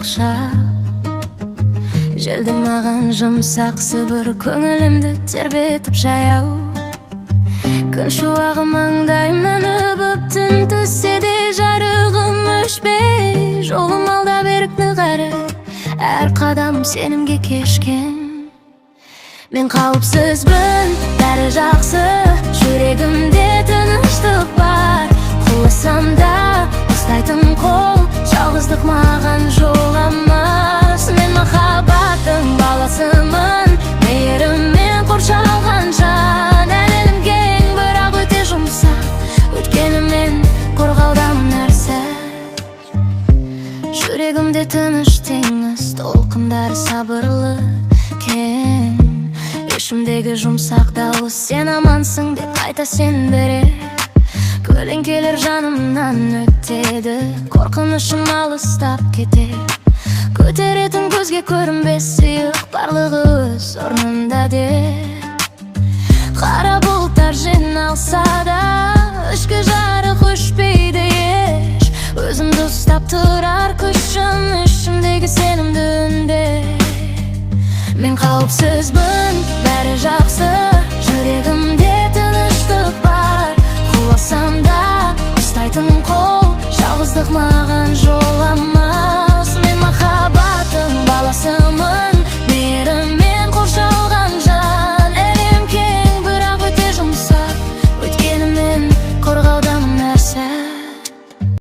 құшақ. Желді маған жұмсақ сыбыр, көңілімді тербетіп жаяу. Күн шуағы маңдайымнан өбіп түн түссе де жарығым өшпей. Жолым алда берік нығары, әр қадам сенімге кешкен. Мен қауіпсізбін, бәрі жақсы, жүрегімде тыныштық бар. Құласам да ұстайтын қол, жалғыздық маған жоламас. Мен махаббаттың баласымын, мейіріммен қоршалған жан. Әлемім кең, бірақ өте жұмсақ, өткенімен қорғаудамын әр сәт. Жүрегімде тыныш теңіз, толқындары сабырлы кең. Ішімдегі жұмсақ дауыс, сен амансың деп қайта сендірер. Көлеңкелер жанымнан өтеді, қорқынышым алыстап кетер. Көтеретін көзге көрінбес сыйық, барлығы өз орнында деп. Қара бұлттар жиналса да, ішкі жарық өшпейді еш. Өзімді ұстап тұрар күшім, ішімдегі сенімді үндеп. Мен қауіпсізбін, бәрі жақсы, жүрегімде тыныштық бар. Құласам да ұстайтын қол, жалғыздық маған жоламас.